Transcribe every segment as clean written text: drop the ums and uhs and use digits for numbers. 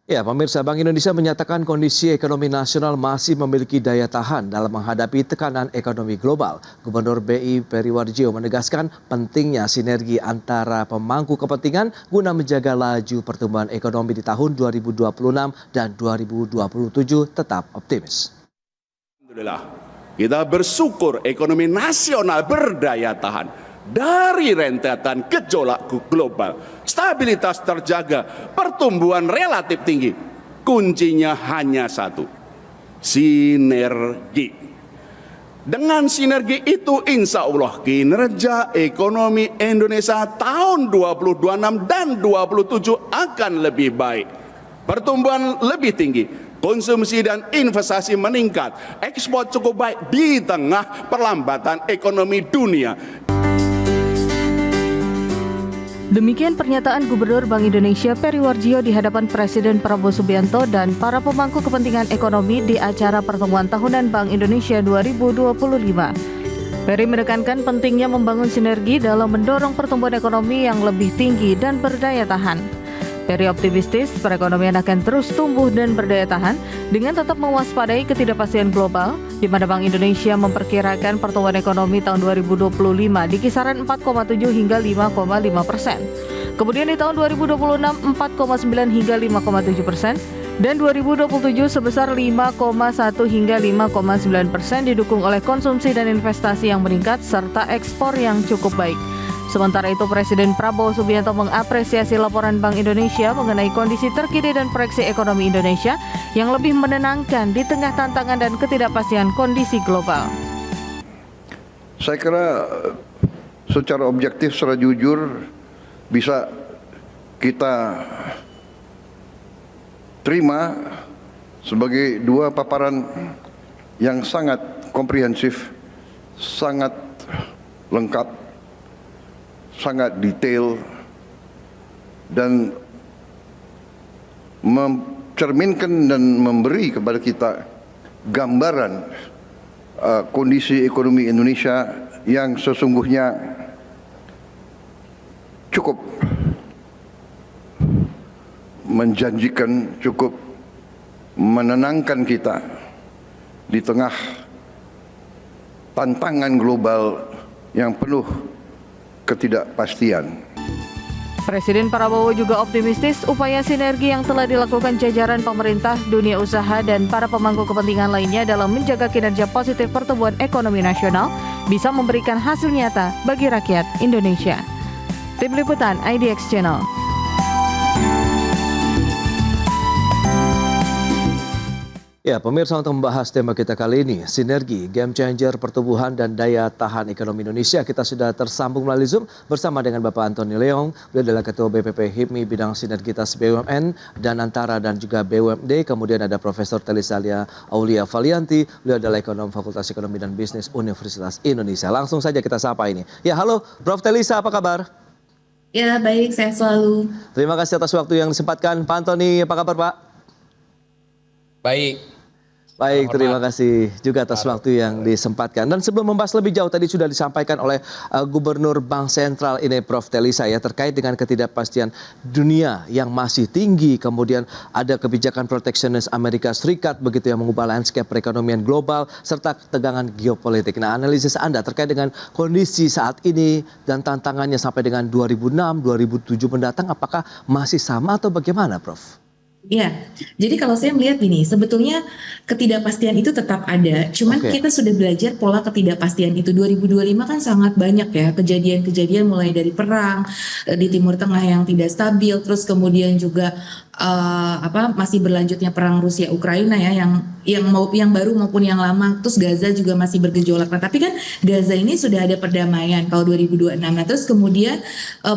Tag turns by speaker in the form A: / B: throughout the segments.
A: Ya, pemirsa, Bank Indonesia menyatakan kondisi ekonomi nasional masih memiliki daya tahan dalam menghadapi tekanan ekonomi global. Gubernur BI Periwarjio menegaskan pentingnya sinergi antara pemangku kepentingan guna menjaga laju pertumbuhan ekonomi di tahun 2026 dan 2027 tetap optimis.
B: Alhamdulillah, kita bersyukur ekonomi nasional berdaya tahan. Dari rentetan gejolak global, stabilitas terjaga, pertumbuhan relatif tinggi. Kuncinya hanya satu, sinergi. Dengan sinergi itu insya Allah kinerja ekonomi Indonesia tahun 2026 dan 2027 akan lebih baik. Pertumbuhan lebih tinggi, konsumsi dan investasi meningkat, ekspor cukup baik di tengah perlambatan ekonomi dunia.
C: Demikian pernyataan Gubernur Bank Indonesia Periwarjio di hadapan Presiden Prabowo Subianto dan para pemangku kepentingan ekonomi di acara pertemuan tahunan Bank Indonesia 2025. Peri menekankan pentingnya membangun sinergi dalam mendorong pertumbuhan ekonomi yang lebih tinggi dan berdaya tahan. Peri optimistis perekonomian akan terus tumbuh dan berdaya tahan dengan tetap mewaspadai ketidakpastian global, di mana Bank Indonesia memperkirakan pertumbuhan ekonomi tahun 2025 di kisaran 4,7 hingga 5,5%. Kemudian di tahun 2026 4,9 hingga 5,7%, dan 2027 sebesar 5,1 hingga 5,9% didukung oleh konsumsi dan investasi yang meningkat serta ekspor yang cukup baik. Sementara itu, Presiden Prabowo Subianto mengapresiasi laporan Bank Indonesia mengenai kondisi terkini dan proyeksi ekonomi Indonesia yang lebih menenangkan di tengah tantangan dan ketidakpastian kondisi global.
D: Saya kira secara objektif, secara jujur bisa kita terima sebagai dua paparan yang sangat komprehensif, sangat lengkap, sangat detail, dan mencerminkan dan memberi kepada kita gambaran kondisi ekonomi Indonesia yang sesungguhnya cukup menjanjikan, cukup menenangkan kita di tengah tantangan global yang penuh ketidakpastian.
C: Presiden Prabowo juga optimistis upaya sinergi yang telah dilakukan jajaran pemerintah, dunia usaha, dan para pemangku kepentingan lainnya dalam menjaga kinerja positif pertumbuhan ekonomi nasional bisa memberikan hasil nyata bagi rakyat Indonesia. Tim Liputan IDX Channel.
A: Ya, pemirsa, untuk membahas tema kita kali ini, sinergi, game changer, pertumbuhan, dan daya tahan ekonomi Indonesia, kita sudah tersambung melalui Zoom bersama dengan Bapak Antoni Leong. Beliau adalah Ketua BPP HIPMI Bidang Sinergitas BUMN dan Antara dan juga BUMD. Kemudian ada Profesor Telisalia Aulia Valianti, beliau adalah Ekonom Fakultas Ekonomi dan Bisnis Universitas Indonesia. Langsung saja kita sapa ini. Ya, halo Prof. Telisa, apa kabar?
E: Ya, baik, saya selalu.
A: Terima kasih atas waktu yang disempatkan. Pak Antoni, apa kabar Pak?
F: Baik.
A: Baik, terima kasih juga atas waktu yang disempatkan. Dan sebelum membahas lebih jauh, tadi sudah disampaikan oleh Gubernur Bank Sentral ini, Prof. Telisa, ya, terkait dengan ketidakpastian dunia yang masih tinggi. Kemudian ada kebijakan proteksionis Amerika Serikat begitu yang mengubah landscape perekonomian global serta ketegangan geopolitik. Nah, analisis Anda terkait dengan kondisi saat ini dan tantangannya sampai dengan 2006, 2007 mendatang, apakah masih sama atau bagaimana, Prof?
E: Ya, jadi kalau saya melihat gini, sebetulnya ketidakpastian itu tetap ada, cuman kita sudah belajar pola ketidakpastian itu. 2025 kan sangat banyak ya kejadian-kejadian, mulai dari perang di Timur Tengah yang tidak stabil, terus kemudian juga masih berlanjutnya perang Rusia Ukraina ya, yang baru maupun yang lama, terus Gaza juga masih bergejolak. Nah, tapi kan Gaza ini sudah ada perdamaian kalau 2026. Nah, terus kemudian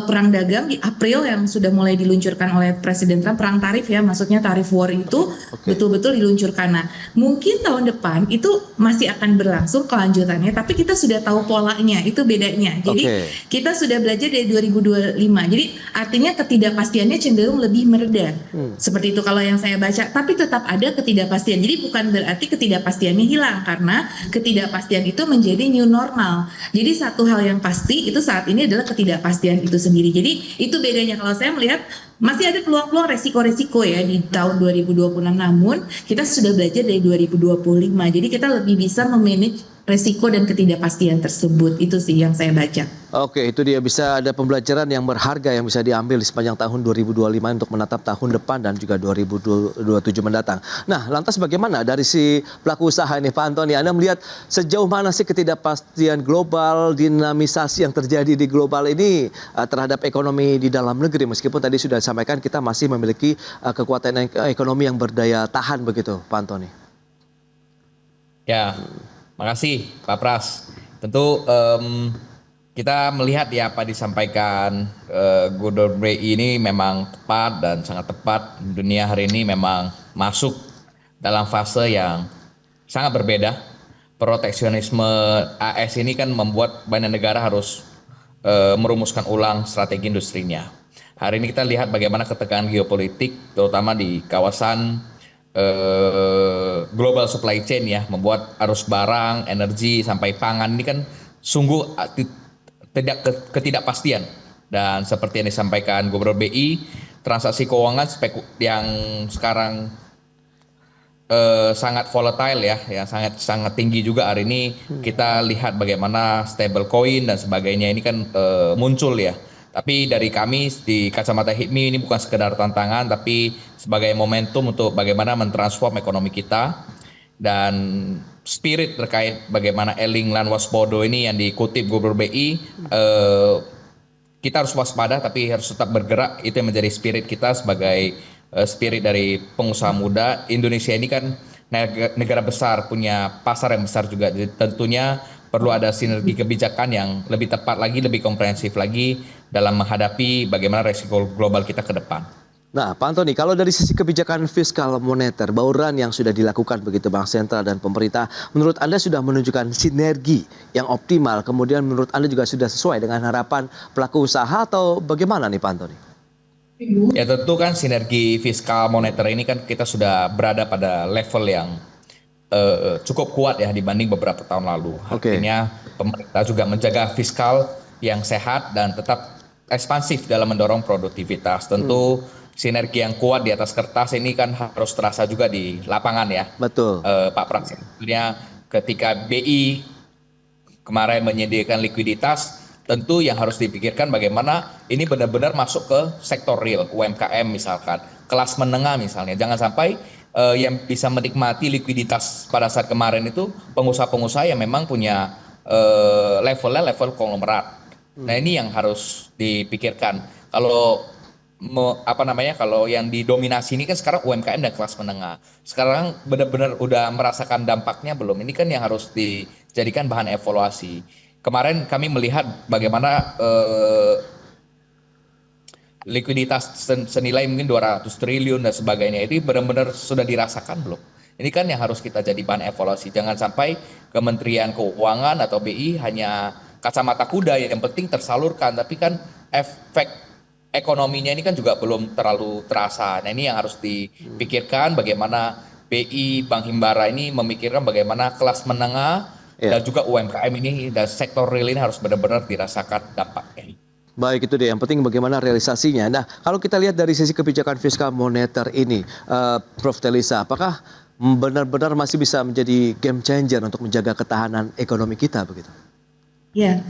E: perang dagang di April yang sudah mulai diluncurkan oleh Presiden Trump, perang tarif ya, maksudnya tarif war itu betul-betul diluncurkan. Nah, mungkin tahun depan itu masih akan berlangsung kelanjutannya, tapi kita sudah tahu polanya, itu bedanya. Jadi kita sudah belajar dari 2025. Jadi artinya ketidakpastiannya cenderung lebih mereda. Seperti itu kalau yang saya baca. Tapi tetap ada ketidakpastian. Jadi bukan berarti ketidakpastiannya hilang, karena ketidakpastian itu menjadi new normal. Jadi satu hal yang pasti itu saat ini adalah ketidakpastian itu sendiri. Jadi itu bedanya kalau saya melihat masih ada peluang-peluang resiko-resiko ya di tahun 2026, namun kita sudah belajar dari 2025. Jadi kita lebih bisa memanage resiko dan ketidakpastian tersebut. Itu sih yang saya baca.
A: Oke, itu dia, bisa ada pembelajaran yang berharga yang bisa diambil di sepanjang tahun 2025 untuk menatap tahun depan dan juga 2027 mendatang. Nah, lantas bagaimana dari si pelaku usaha ini, Pak Antoni? Anda melihat sejauh mana sih ketidakpastian global, dinamisasi yang terjadi di global ini terhadap ekonomi di dalam negeri? Meskipun tadi sudah disampaikan kita masih memiliki kekuatan ekonomi yang berdaya tahan begitu, Pak Antoni.
F: Ya, makasih Pak Pras. Tentu kita melihat ya apa disampaikan Gubernur BI ini memang tepat dan sangat tepat. Dunia hari ini memang masuk dalam fase yang sangat berbeda. Proteksionisme AS ini kan membuat banyak negara harus merumuskan ulang strategi industrinya. Hari ini kita lihat bagaimana ketegangan geopolitik terutama di kawasan global supply chain ya, membuat arus barang, energi sampai pangan ini kan sungguh ketidakpastian. Dan seperti yang disampaikan Gubernur BI, transaksi keuangan yang sekarang sangat volatile ya, yang sangat tinggi juga hari ini. Kita lihat bagaimana stable coin dan sebagainya ini kan muncul ya. Tapi dari kami di kacamata HIPMI ini bukan sekedar tantangan, tapi sebagai momentum untuk bagaimana mentransform ekonomi kita. Dan spirit terkait bagaimana eling lan waspada ini yang dikutip Gubernur BI, kita harus waspada tapi harus tetap bergerak. Itu yang menjadi spirit kita sebagai spirit dari pengusaha muda. Indonesia ini kan negara besar, punya pasar yang besar juga. Jadi tentunya perlu ada sinergi kebijakan yang lebih tepat lagi, lebih komprehensif lagi dalam menghadapi bagaimana resiko global kita ke depan.
A: Nah, Pak Antoni, kalau dari sisi kebijakan fiskal moneter, bauran yang sudah dilakukan begitu Bank Sentral dan pemerintah, menurut Anda sudah menunjukkan sinergi yang optimal, kemudian menurut Anda juga sudah sesuai dengan harapan pelaku usaha atau bagaimana nih Pak Antoni?
F: Ya tentu kan sinergi fiskal moneter ini kan kita sudah berada pada level yang cukup kuat ya dibanding beberapa tahun lalu. Artinya pemerintah juga menjaga fiskal yang sehat dan tetap ekspansif dalam mendorong produktivitas. Tentu sinergi yang kuat di atas kertas ini kan harus terasa juga di lapangan ya.
A: Betul.
F: Pak Pras. Tentunya ketika BI kemarin menyediakan likuiditas, tentu yang harus dipikirkan bagaimana ini benar-benar masuk ke sektor real, UMKM misalkan, kelas menengah misalnya. Jangan sampai yang bisa menikmati likuiditas pada saat kemarin itu pengusaha-pengusaha yang memang punya levelnya level konglomerat. Nah ini yang harus dipikirkan. Kalau kalau yang didominasi ini kan sekarang UMKM dan kelas menengah. Sekarang benar-benar udah merasakan dampaknya belum? Ini kan yang harus dijadikan bahan evaluasi. Kemarin kami melihat bagaimana likuiditas senilai mungkin 200 triliun dan sebagainya ini benar-benar sudah dirasakan belum? Ini kan yang harus kita jadi bahan evaluasi. Jangan sampai Kementerian Keuangan atau BI hanya kacamata kuda yang penting tersalurkan, tapi kan efek ekonominya ini kan juga belum terlalu terasa. Nah ini yang harus dipikirkan bagaimana BI, Bank Himbara ini memikirkan bagaimana kelas menengah dan juga UMKM ini dan sektor real ini harus benar-benar dirasakan dampaknya.
A: Baik, itu dia. Yang penting bagaimana realisasinya. Nah, kalau kita lihat dari sisi kebijakan fiskal moneter ini, Prof. Telisa, apakah benar-benar masih bisa menjadi game changer untuk menjaga ketahanan ekonomi kita begitu?
E: Ya,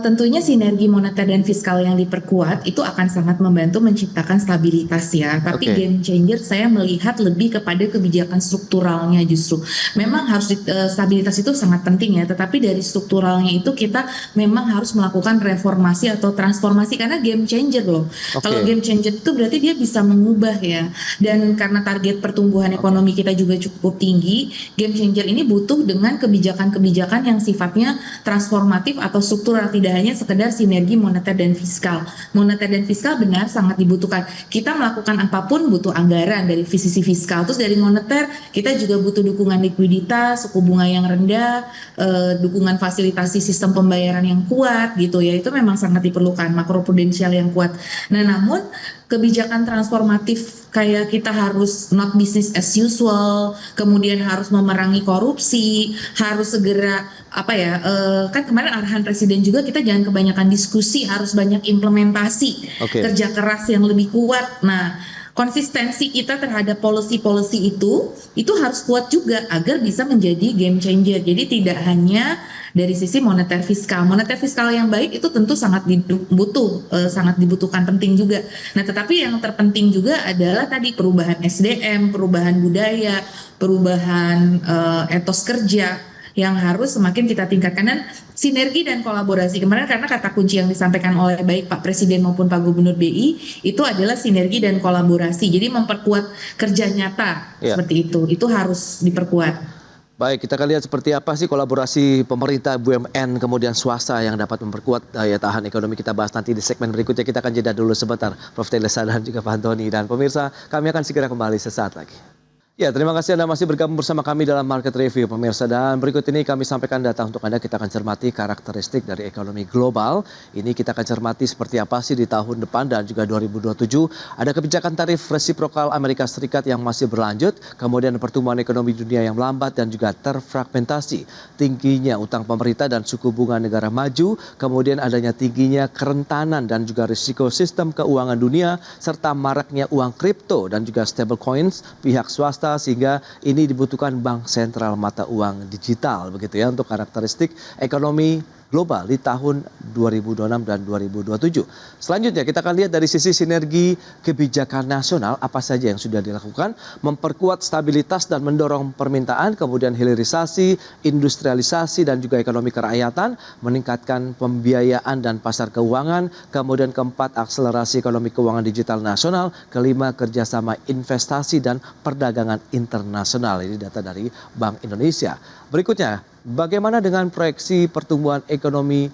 E: tentunya sinergi moneter dan fiskal yang diperkuat itu akan sangat membantu menciptakan stabilitas ya. Tapi game changer saya melihat lebih kepada kebijakan strukturalnya justru. Memang harus stabilitas itu sangat penting ya. Tetapi dari strukturalnya itu kita memang harus melakukan reformasi atau transformasi karena game changer loh. Kalau game changer itu berarti dia bisa mengubah ya. Dan karena target pertumbuhan ekonomi kita juga cukup tinggi, game changer ini butuh dengan kebijakan-kebijakan yang sifatnya transformatif atau struktural, tidak hanya sekedar sinergi moneter dan fiskal. Moneter dan fiskal benar sangat dibutuhkan. Kita melakukan apapun butuh anggaran dari sisi fiskal. Terus dari moneter kita juga butuh dukungan likuiditas, suku bunga yang rendah, dukungan fasilitasi sistem pembayaran yang kuat gitu ya. Itu memang sangat diperlukan, makroprudensial yang kuat. Nah namun kebijakan transformatif kayak kita harus not business as usual, kemudian harus memerangi korupsi, harus segera kan kemarin arahan presiden juga kita jangan kebanyakan diskusi, harus banyak implementasi, kerja keras yang lebih kuat. Nah, konsistensi kita terhadap policy-policy itu harus kuat juga agar bisa menjadi game changer. Jadi tidak hanya dari sisi moneter fiskal yang baik itu tentu sangat sangat dibutuhkan, penting juga. Nah, tetapi yang terpenting juga adalah tadi perubahan SDM, perubahan budaya, perubahan etos kerja yang harus semakin kita tingkatkan, dan sinergi dan kolaborasi kemarin, karena kata kunci yang disampaikan oleh baik Pak Presiden maupun Pak Gubernur BI itu adalah sinergi dan kolaborasi. Jadi memperkuat kerja nyata seperti itu harus diperkuat.
A: Baik, kita akan lihat seperti apa sih kolaborasi pemerintah, BUMN, kemudian swasta yang dapat memperkuat daya tahan ekonomi. Kita bahas nanti di segmen berikutnya. Kita akan jeda dulu sebentar, Prof. Telesa dan juga Pak Antoni. Dan pemirsa, kami akan segera kembali sesaat lagi. Ya, terima kasih Anda masih bergabung bersama kami dalam Market Review, pemirsa. Dan berikut ini kami sampaikan data untuk Anda. Kita akan cermati karakteristik dari ekonomi global. Ini kita akan cermati seperti apa sih di tahun depan dan juga 2027. Ada kebijakan tarif resiprokal Amerika Serikat yang masih berlanjut. Kemudian pertumbuhan ekonomi dunia yang melambat dan juga terfragmentasi. Tingginya utang pemerintah dan suku bunga negara maju. Kemudian adanya tingginya kerentanan dan juga risiko sistem keuangan dunia. Serta maraknya uang kripto dan juga stable coins pihak swasta, sehingga ini dibutuhkan bank sentral mata uang digital begitu ya untuk karakteristik ekonomi global di tahun 2026 dan 2027. Selanjutnya kita akan lihat dari sisi sinergi kebijakan nasional apa saja yang sudah dilakukan, memperkuat stabilitas dan mendorong permintaan, kemudian hilirisasi, industrialisasi dan juga ekonomi kerakyatan, meningkatkan pembiayaan dan pasar keuangan, kemudian keempat akselerasi ekonomi keuangan digital nasional, kelima kerjasama investasi dan perdagangan internasional. Ini data dari Bank Indonesia. Berikutnya, bagaimana dengan proyeksi pertumbuhan ekonomi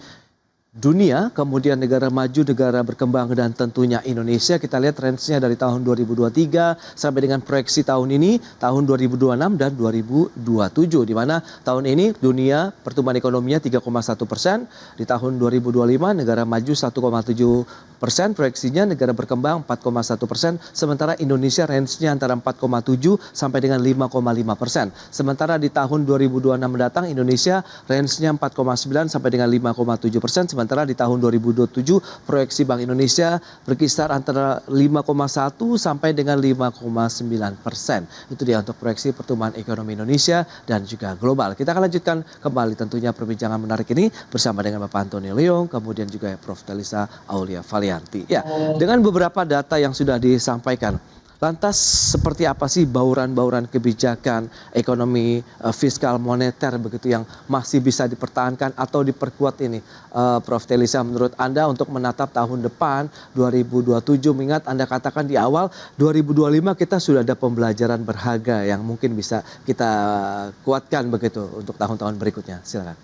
A: dunia, kemudian negara maju, negara berkembang, dan tentunya Indonesia. Kita lihat range-nya dari tahun 2023 sampai dengan proyeksi tahun ini, tahun 2026 dan 2027. Di mana tahun ini dunia pertumbuhan ekonominya 3,1%, di tahun 2025 negara maju 1,7%, proyeksinya negara berkembang 4,1%, sementara Indonesia range-nya antara 4,7 sampai dengan 5,5%. Sementara di tahun 2026 mendatang Indonesia range-nya 4,9 sampai dengan 5,7%, sementara di tahun 2027 proyeksi Bank Indonesia berkisar antara 5,1 sampai dengan 5,9%. Itu dia untuk proyeksi pertumbuhan ekonomi Indonesia dan juga global. Kita akan lanjutkan kembali tentunya perbincangan menarik ini bersama dengan Bapak Antoni Leong, kemudian juga Prof. Telesa Aulia Valianti. Ya, dengan beberapa data yang sudah disampaikan, lantas seperti apa sih bauran-bauran kebijakan ekonomi fiskal moneter begitu yang masih bisa dipertahankan atau diperkuat ini, Prof. Telesa, menurut Anda untuk menatap tahun depan 2027, mengingat Anda katakan di awal 2025 kita sudah ada pembelajaran berharga yang mungkin bisa kita kuatkan begitu untuk tahun-tahun berikutnya. Silakan.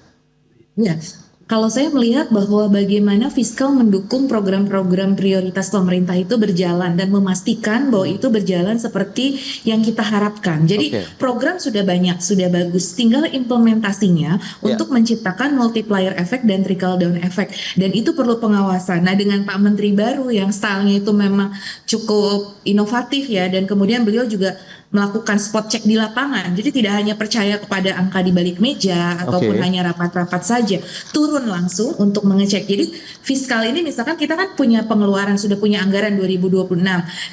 E: Ya, kalau saya melihat bahwa bagaimana fiskal mendukung program-program prioritas pemerintah itu berjalan dan memastikan bahwa itu berjalan seperti yang kita harapkan. Jadi program sudah banyak, sudah bagus, tinggal implementasinya untuk menciptakan multiplier effect dan trickle down effect. Dan itu perlu pengawasan. Nah, dengan Pak Menteri baru yang stylenya itu memang cukup inovatif ya, dan kemudian beliau juga melakukan spot check di lapangan. Jadi tidak hanya percaya kepada angka di balik meja ataupun hanya rapat-rapat saja, turun langsung untuk mengecek. Jadi fiskal ini misalkan kita kan punya pengeluaran, sudah punya anggaran 2026.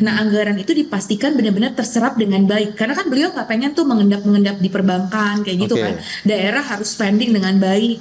E: Nah, anggaran itu dipastikan benar-benar terserap dengan baik. Karena kan beliau nggak pengen tuh mengendap-mengendap di perbankan kayak gitu kan. Daerah harus spending dengan baik.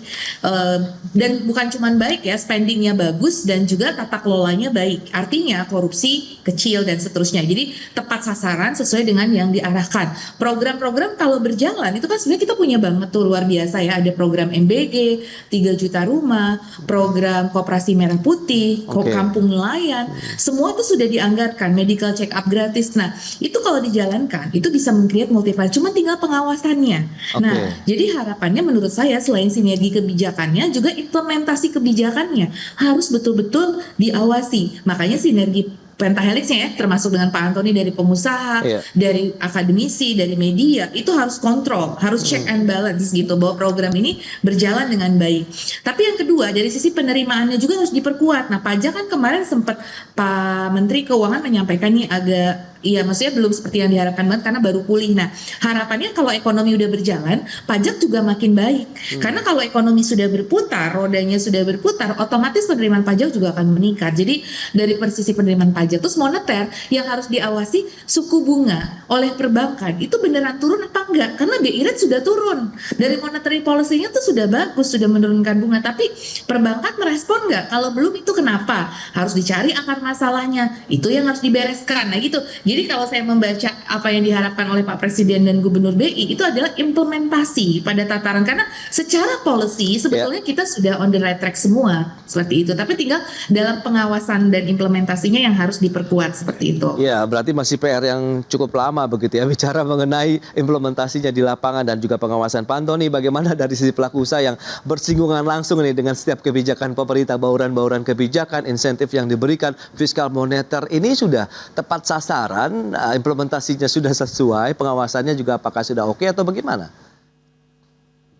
E: Dan bukan cuma baik ya, spendingnya bagus dan juga tata kelolanya baik. Artinya korupsi kecil dan seterusnya. Jadi tepat sasaran sesuai dengan yang diarahkan. Program-program kalau berjalan itu kan sebenarnya kita punya banget tuh luar biasa ya. Ada program MBG, 3 juta rumah, program Koperasi Merah Putih, Kampung Nelayan, semua itu sudah dianggarkan, medical check up gratis. Nah, itu kalau dijalankan itu bisa meng-create multiplier, cuma tinggal pengawasannya. Nah, jadi harapannya menurut saya selain sinergi kebijakannya, juga implementasi kebijakannya harus betul-betul diawasi. Makanya sinergi pentahelixnya ya, termasuk dengan Pak Antoni dari pengusaha,
A: Iya.
E: dari akademisi, dari media, itu harus kontrol, harus check and balance gitu bahwa program ini berjalan dengan baik. Tapi yang kedua dari sisi penerimaannya juga harus diperkuat. Nah, pajak kan kemarin sempat Pak Menteri Keuangan menyampaikan nih agak iya, maksudnya belum seperti yang diharapkan banget karena baru pulih. Nah, harapannya kalau ekonomi udah berjalan, pajak juga makin baik. Karena kalau ekonomi sudah berputar, rodanya sudah berputar, otomatis penerimaan pajak juga akan meningkat. Jadi dari sisi penerimaan pajak terus moneter yang harus diawasi suku bunga oleh perbankan itu beneran turun apa enggak? Karena BI rate sudah turun. Dari monetary policy-nya tuh sudah bagus, sudah menurunkan bunga, tapi perbankan merespon enggak? Kalau belum itu kenapa? Harus dicari akar masalahnya. Itu yang harus dibereskan. Nah, gitu. Jadi kalau saya membaca apa yang diharapkan oleh Pak Presiden dan Gubernur BI itu adalah implementasi pada tataran, karena secara policy sebetulnya kita sudah on the right track semua seperti itu, tapi tinggal dalam pengawasan dan implementasinya yang harus diperkuat seperti itu.
A: Ya, berarti masih PR yang cukup lama begitu ya, bicara mengenai implementasinya di lapangan dan juga pengawasan. Pak Antoni, bagaimana dari sisi pelaku usaha yang bersinggungan langsung nih dengan setiap kebijakan pemerintah, bauran-bauran kebijakan, insentif yang diberikan, fiskal moneter, ini sudah tepat sasaran, implementasinya sudah sesuai, pengawasannya juga apakah sudah oke atau bagaimana?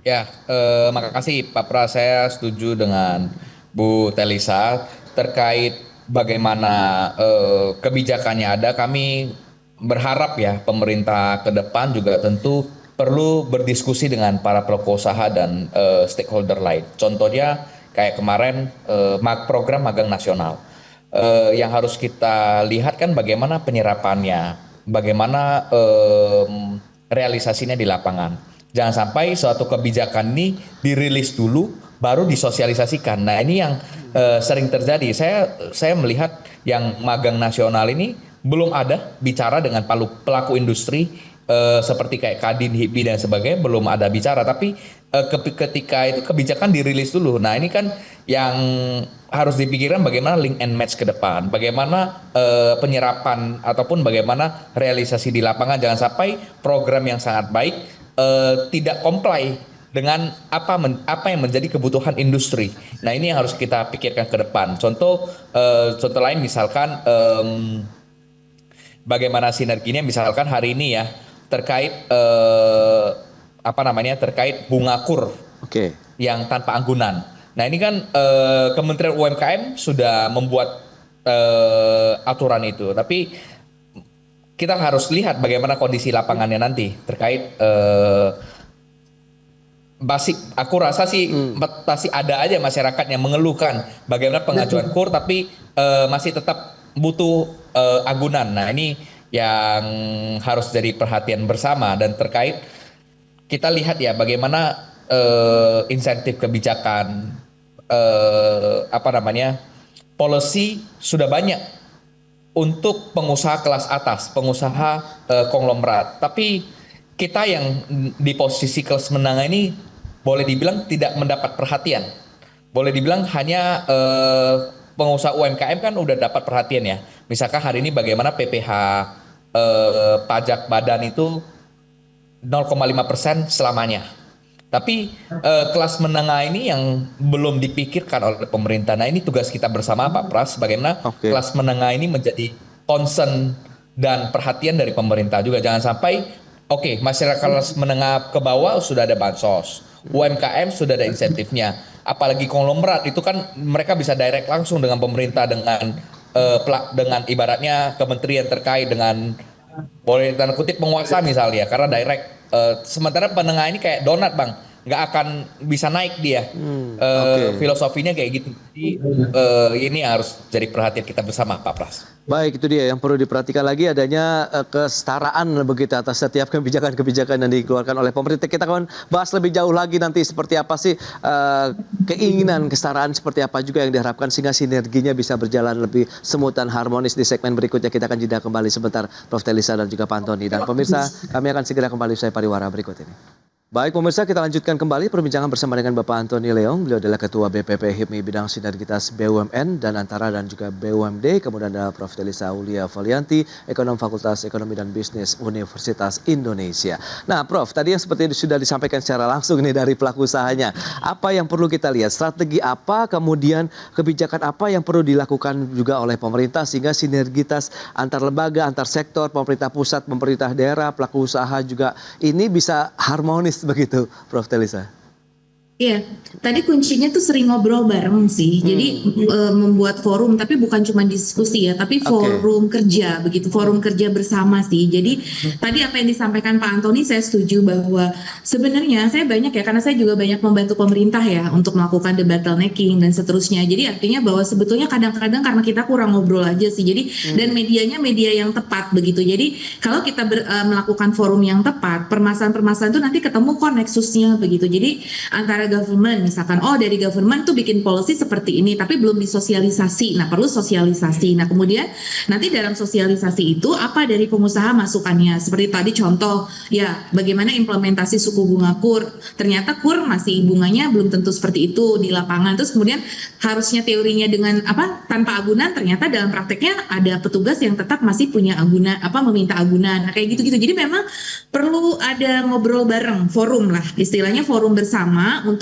F: Ya, makasih Pak Pras, saya setuju dengan Bu Telisa terkait bagaimana kebijakannya ada. Kami berharap ya pemerintah ke depan juga tentu perlu berdiskusi dengan para pelaku usaha dan stakeholder lain. Contohnya kayak kemarin program magang nasional. Yang harus kita lihat kan bagaimana penyerapannya, bagaimana realisasinya di lapangan. Jangan sampai suatu kebijakan ini dirilis dulu baru disosialisasikan. Nah, ini yang sering terjadi. Saya melihat yang magang nasional ini belum ada bicara dengan pelaku industri seperti kayak Kadin, HIPMI dan sebagainya, belum ada bicara. Tapi ketika itu kebijakan dirilis dulu. Nah, ini kan yang harus dipikirkan bagaimana link and match ke depan, bagaimana penyerapan ataupun bagaimana realisasi di lapangan. Jangan sampai program yang sangat baik tidak comply dengan apa yang menjadi kebutuhan industri. Nah, ini yang harus kita pikirkan ke depan. Contoh lain misalkan bagaimana sinerginya, misalkan hari ini ya terkait terkait bunga kur yang tanpa anggunan. Nah, ini kan Kementerian UMKM sudah membuat aturan itu, tapi kita harus lihat bagaimana kondisi lapangannya nanti terkait aku rasa sih masih ada aja masyarakat yang mengeluhkan bagaimana pengajuan kur tapi masih tetap butuh anggunan. Nah, ini yang harus jadi perhatian bersama. Dan terkait kita lihat ya bagaimana insentif kebijakan policy sudah banyak untuk pengusaha kelas atas, pengusaha konglomerat. Tapi kita yang di posisi kelas menengah ini boleh dibilang tidak mendapat perhatian. Boleh dibilang hanya pengusaha UMKM kan udah dapat perhatian ya. Misalkan hari ini bagaimana PPh pajak badan itu 0,5% selamanya. Tapi kelas menengah ini yang belum dipikirkan oleh pemerintah. Nah, ini tugas kita bersama Pak Pras, bagaimana kelas menengah ini menjadi concern dan perhatian dari pemerintah juga. Jangan sampai masyarakat kelas menengah ke bawah sudah ada bansos, UMKM sudah ada insentifnya, apalagi konglomerat itu kan mereka bisa direct langsung dengan pemerintah, dengan ibaratnya kementerian terkait dengan boleh tanda kutip penguasa misalnya, karena direct. Sementara penengah ini kayak donat bang, nggak akan bisa naik dia. Filosofinya kayak gitu. Jadi ini harus jadi perhatian kita bersama Pak Pras.
A: Baik, itu dia yang perlu diperhatikan lagi, adanya kesetaraan begitu atas setiap kebijakan-kebijakan yang dikeluarkan oleh pemerintah. Kita akan bahas lebih jauh lagi nanti seperti apa sih keinginan kesetaraan seperti apa juga yang diharapkan sehingga sinerginya bisa berjalan lebih smooth dan harmonis. Di segmen berikutnya kita akan jeda kembali sebentar, Prof. Telisa dan juga Pak Antoni. Dan pemirsa, kami akan segera kembali usai pariwara berikut ini. Baik pemirsa, kita lanjutkan kembali perbincangan bersama dengan Bapak Antoni Leong. Beliau adalah Ketua BPP HIPMI Bidang Sinergitas BUMN dan Antara dan juga BUMD. Kemudian ada Prof. Delisa Aulia Valianti, Ekonom Fakultas Ekonomi dan Bisnis Universitas Indonesia. Nah Prof, tadi yang seperti sudah disampaikan secara langsung nih dari pelaku usahanya. Apa yang perlu kita lihat? Strategi apa, kemudian kebijakan apa yang perlu dilakukan juga oleh pemerintah sehingga sinergitas antar lembaga, antar sektor, pemerintah pusat, pemerintah daerah, pelaku usaha juga ini bisa harmonis begitu, Prof. Delisa?
E: Iya, tadi kuncinya tuh sering ngobrol bareng sih. Jadi membuat forum, tapi bukan cuma diskusi ya, tapi forum kerja begitu, forum kerja bersama sih. Jadi tadi apa yang disampaikan Pak Antoni, saya setuju bahwa sebenarnya saya banyak ya, karena saya juga banyak membantu pemerintah ya untuk melakukan debottlenecking dan seterusnya. Jadi artinya bahwa sebetulnya kadang-kadang karena kita kurang ngobrol aja sih. Jadi dan medianya media yang tepat begitu. Jadi kalau kita melakukan forum yang tepat, permasalahan-permasalahan itu nanti ketemu nexusnya begitu. Jadi antara government misalkan, dari government tuh bikin policy seperti ini tapi belum disosialisasi, nah perlu sosialisasi. Nah kemudian nanti dalam sosialisasi itu apa dari pengusaha masukannya, seperti tadi contoh ya bagaimana implementasi suku bunga KUR, ternyata KUR masih bunganya belum tentu seperti itu di lapangan, terus kemudian harusnya teorinya dengan tanpa agunan, ternyata dalam prakteknya ada petugas yang tetap masih punya agunan, meminta agunan, nah, kayak gitu-gitu. Jadi memang perlu ada ngobrol bareng, forum lah istilahnya, forum bersama untuk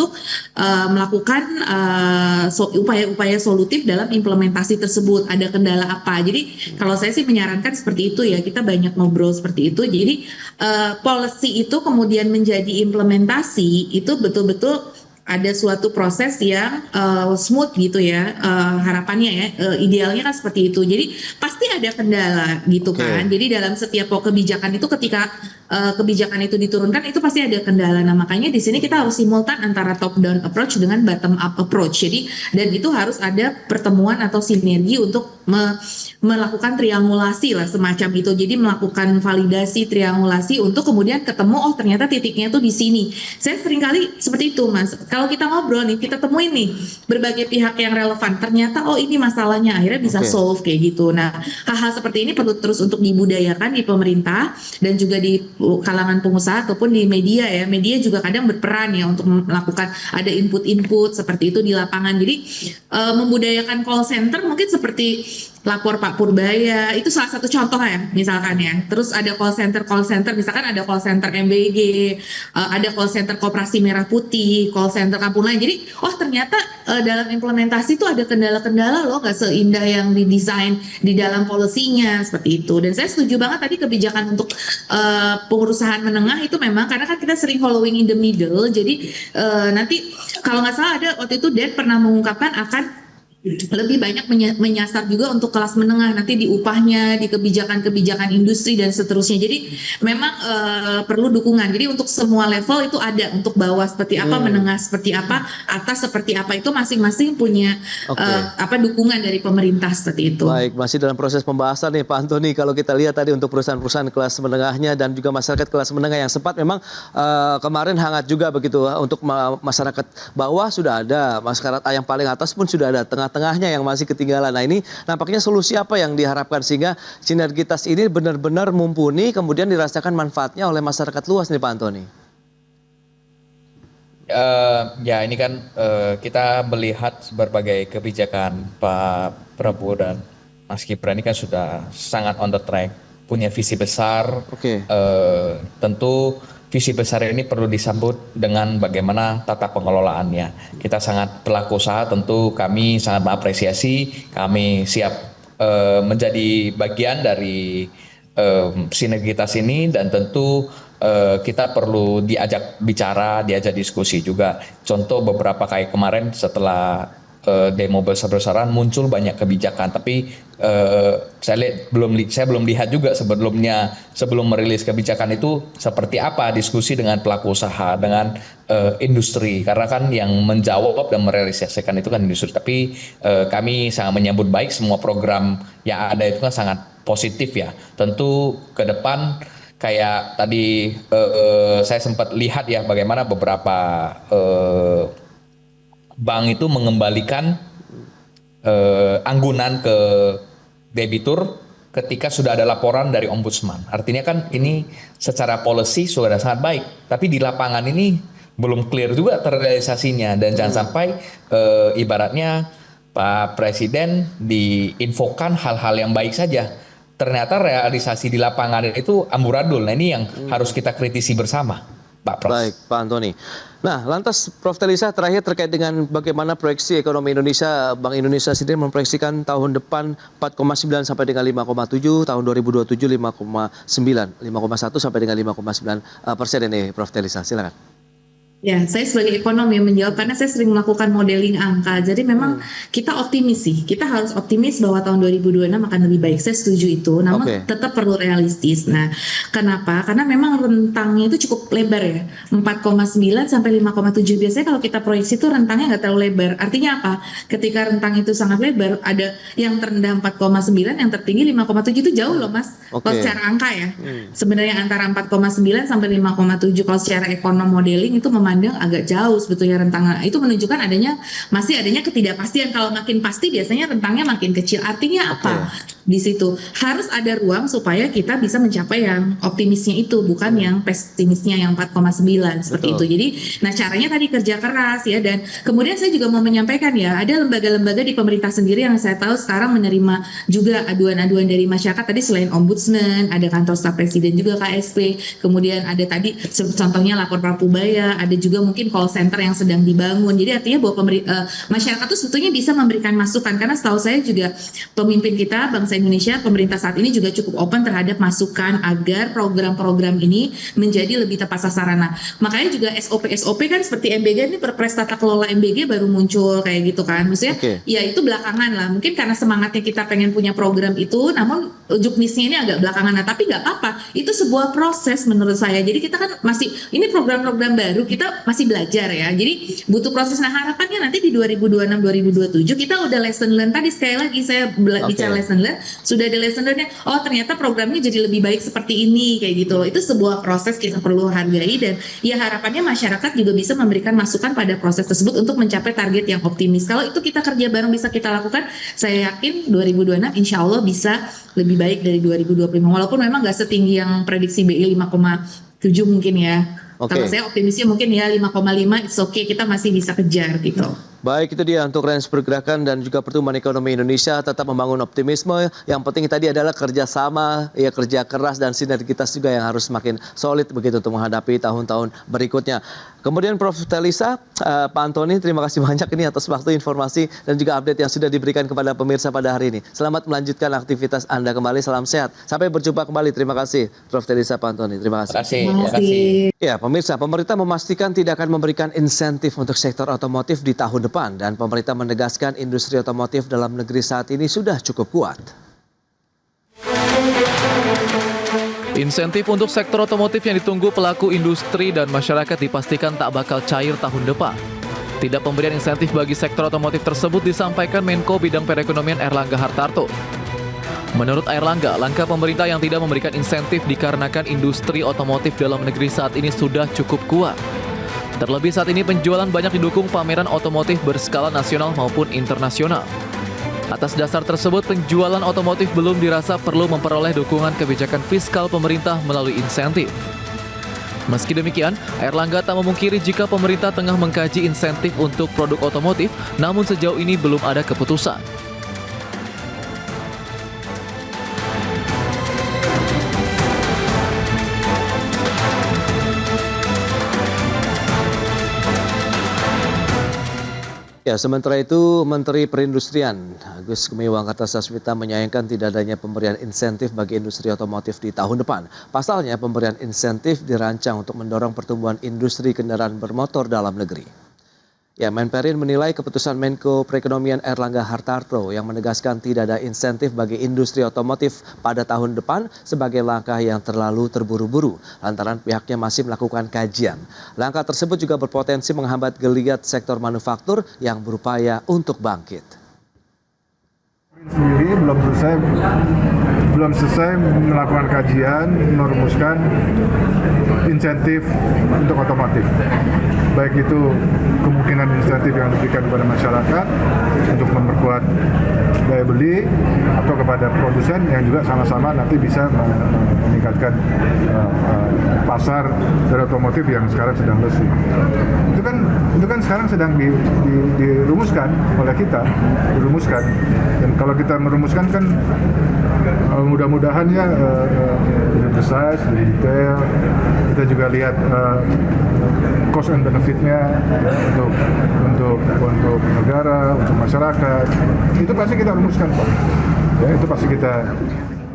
E: melakukan upaya-upaya solutif dalam implementasi tersebut. Ada kendala apa? Jadi kalau saya sih menyarankan seperti itu ya, kita banyak ngobrol seperti itu. Jadi policy itu kemudian menjadi implementasi itu betul-betul ada suatu proses yang smooth gitu ya, harapannya ya, idealnya kan seperti itu. Jadi pasti ada kendala gitu kan. Jadi dalam setiap kebijakan itu ketika kebijakan itu diturunkan itu pasti ada kendala. Nah makanya di sini kita harus simultan antara top down approach dengan bottom up approach. Jadi dan itu harus ada pertemuan atau sinergi untuk melakukan triangulasi lah semacam itu. Jadi melakukan validasi, triangulasi untuk kemudian ketemu ternyata titiknya tuh di sini. Saya seringkali seperti itu Mas. Kalau kita ngobrol nih, kita temuin nih berbagai pihak yang relevan. Ternyata ini masalahnya, akhirnya bisa solve kayak gitu. Nah, hal-hal seperti ini perlu terus untuk dibudayakan di pemerintah dan juga di kalangan pengusaha ataupun di media ya. Media juga kadang berperan ya untuk melakukan ada input-input seperti itu di lapangan. Jadi membudayakan call center mungkin seperti lapor Pak Purbaya itu salah satu contoh ya misalkan ya. Terus ada call center misalkan ada call center MBG, ada call center Koperasi Merah Putih, call center Kampung Lain. Jadi ternyata dalam implementasi itu ada kendala-kendala loh, nggak seindah yang didesain di dalam polisinya seperti itu. Dan saya setuju banget tadi kebijakan untuk pengurusan menengah itu memang karena kan kita sering following in the middle. Jadi nanti kalau nggak salah ada waktu itu Dan pernah mengungkapkan akan lebih banyak menyasar juga untuk kelas menengah nanti di upahnya, di kebijakan-kebijakan industri dan seterusnya. Jadi memang perlu dukungan. Jadi untuk semua level itu ada, untuk bawah seperti apa, menengah seperti apa, atas seperti apa, itu masing-masing punya dukungan dari pemerintah seperti itu.
A: Baik, masih dalam proses pembahasan nih Pak Antoni. Kalau kita lihat tadi untuk perusahaan-perusahaan kelas menengahnya dan juga masyarakat kelas menengah yang sempat memang kemarin hangat juga begitu. Untuk masyarakat bawah sudah ada, masyarakat yang paling atas pun sudah ada, tengahnya yang masih ketinggalan. Nah ini nampaknya solusi apa yang diharapkan sehingga sinergitas ini benar-benar mumpuni kemudian dirasakan manfaatnya oleh masyarakat luas nih Pak Antoni?
F: Ya ini kan kita melihat berbagai kebijakan Pak Prabowo dan Mas Gibran ini kan sudah sangat on the track, punya visi besar. Tentu visi besar ini perlu disambut dengan bagaimana tata pengelolaannya. Kita sangat pelaku usaha, tentu kami sangat mengapresiasi, kami siap menjadi bagian dari sinergitas ini dan tentu kita perlu diajak bicara, diajak diskusi juga. Contoh beberapa kayak kemarin setelah demo besar-besaran muncul banyak kebijakan, tapi saya belum lihat juga sebelum merilis kebijakan itu seperti apa diskusi dengan pelaku usaha, dengan industri, karena kan yang menjawab dan merealisasikan itu kan industri. Tapi kami sangat menyambut baik semua program yang ada itu kan sangat positif ya. Tentu ke depan kayak tadi saya sempat lihat ya bagaimana beberapa bank itu mengembalikan anggunan ke debitur ketika sudah ada laporan dari ombudsman. Artinya kan ini secara policy sudah sangat baik, tapi di lapangan ini belum clear juga terrealisasinya, dan jangan sampai ibaratnya Pak Presiden diinfokan hal-hal yang baik saja, ternyata realisasi di lapangan itu amburadul. Nah ini yang harus kita kritisi bersama, Pak Prof.
A: Baik, Pak Antoni. Nah, lantas Prof. Telisa terakhir terkait dengan bagaimana proyeksi ekonomi Indonesia, Bank Indonesia sendiri memproyeksikan tahun depan 4,9 sampai dengan 5,7, tahun 2027 5,9, 5,1 sampai dengan 5,9% ini, Prof. Telisa. Silakan.
E: Ya, saya sebagai ekonom yang menjawab karena saya sering melakukan modeling angka. Jadi memang kita optimis sih. Kita harus optimis bahwa tahun 2026 akan lebih baik. Saya setuju itu. Namun tetap perlu realistis. Nah, kenapa? Karena memang rentangnya itu cukup lebar ya. 4,9 sampai 5,7. Biasanya kalau kita proyeksi itu rentangnya nggak terlalu lebar. Artinya apa? Ketika rentang itu sangat lebar, ada yang terendah 4,9, yang tertinggi 5,7 itu jauh loh, Mas. Kalau secara angka ya. Sebenarnya antara 4,9 sampai 5,7 kalau secara ekonom modeling itu memandang agak jauh sebetulnya rentangnya. Itu menunjukkan masih adanya ketidakpastian. Kalau makin pasti biasanya rentangnya makin kecil. Artinya apa? Di situ harus ada ruang supaya kita bisa mencapai yang optimisnya itu, bukan yang pesimisnya yang 4,9 seperti itu. Jadi, nah caranya tadi kerja keras ya, dan kemudian saya juga mau menyampaikan ya, ada lembaga-lembaga di pemerintah sendiri yang saya tahu sekarang menerima juga aduan-aduan dari masyarakat. Tadi selain ombudsman, ada kantor staf presiden juga KSP, kemudian ada tadi contohnya lapor Prapubaya, ada juga mungkin call center yang sedang dibangun. Jadi artinya bahwa masyarakat itu sebetulnya bisa memberikan masukan, karena setahu saya juga pemimpin kita bangsa Indonesia, pemerintah saat ini juga cukup open terhadap masukan agar program-program ini menjadi lebih tepat sasaran. Nah, makanya juga SOP kan seperti MBG ini, Perpres Tata Kelola MBG baru muncul kayak gitu kan. Maksudnya ya itu belakangan lah. Mungkin karena semangatnya kita pengen punya program itu, namun juknisnya ini agak belakangan. Nah, tapi nggak apa-apa. Itu sebuah proses menurut saya. Jadi kita kan masih, ini program-program baru, kita masih belajar ya. Jadi butuh proses. Nah, harapannya nanti di 2026-2027 kita udah lesson learn. Tadi sekali lagi saya bicara lesson learn, sudah ada lesson learn-nya. Oh, ternyata programnya jadi lebih baik seperti ini kayak gitu. Itu sebuah proses kita perlu hargai, dan ya harapannya masyarakat juga bisa memberikan masukan pada proses tersebut untuk mencapai target yang optimis. Kalau itu kita kerja bareng bisa kita lakukan, saya yakin 2026 insya Allah bisa lebih baik dari 2025. Walaupun memang nggak setinggi yang prediksi BI 5,7 mungkin ya. Kalau saya optimisnya mungkin ya 5,5, it's okay, kita masih bisa kejar gitu.
A: Baik, itu dia untuk range pergerakan dan juga pertumbuhan ekonomi Indonesia, tetap membangun optimisme. Yang penting tadi adalah kerjasama, ya kerja keras dan sinergitas juga yang harus semakin solid begitu untuk menghadapi tahun-tahun berikutnya. Kemudian Prof. Telisa, Pak Antoni, terima kasih banyak ini atas waktu, informasi dan juga update yang sudah diberikan kepada pemirsa pada hari ini. Selamat melanjutkan aktivitas Anda kembali, salam sehat. Sampai berjumpa kembali, terima kasih Prof. Telisa, Pak Antoni, terima kasih.
F: Terima kasih.
A: Ya, pemirsa, pemerintah memastikan tidak akan memberikan insentif untuk sektor otomotif di tahun depan, dan pemerintah menegaskan industri otomotif dalam negeri saat ini sudah cukup kuat.
G: Insentif untuk sektor otomotif yang ditunggu pelaku industri dan masyarakat dipastikan tak bakal cair tahun depan. Tidak pemberian insentif bagi sektor otomotif tersebut disampaikan Menko Bidang Perekonomian Airlangga Hartarto. Menurut Airlangga, langkah pemerintah yang tidak memberikan insentif dikarenakan industri otomotif dalam negeri saat ini sudah cukup kuat. Terlebih saat ini penjualan banyak didukung pameran otomotif berskala nasional maupun internasional. Atas dasar tersebut, penjualan otomotif belum dirasa perlu memperoleh dukungan kebijakan fiskal pemerintah melalui insentif. Meski demikian, Airlangga tak memungkiri jika pemerintah tengah mengkaji insentif untuk produk otomotif, namun sejauh ini belum ada keputusan.
A: Ya, sementara itu Menteri Perindustrian Agus Gumiwang Kartasasmita menyayangkan tidak adanya pemberian insentif bagi industri otomotif di tahun depan. Pasalnya, pemberian insentif dirancang untuk mendorong pertumbuhan industri kendaraan bermotor dalam negeri. Ya, Menperin menilai keputusan Menko Perekonomian Airlangga Hartarto yang menegaskan tidak ada insentif bagi industri otomotif pada tahun depan sebagai langkah yang terlalu terburu-buru lantaran pihaknya masih melakukan kajian. Langkah tersebut juga berpotensi menghambat geliat sektor manufaktur yang berupaya untuk bangkit.
H: Sendiri belum selesai melakukan kajian, merumuskan insentif untuk otomotif. Baik itu kemungkinan insentif yang diberikan kepada masyarakat untuk memperkuat daya beli atau kepada produsen yang juga sama-sama nanti bisa meningkatkan pasar dari otomotif yang sekarang sedang lesu. Itu kan sekarang sedang dirumuskan oleh kita, dan kalau kita merumuskan kan mudah-mudahan ya lebih precise, lebih detail. Kita juga lihat cost and benefitnya ya, untuk negara, untuk masyarakat. Itu pasti kita rumuskan, Pak. Ya, itu pasti kita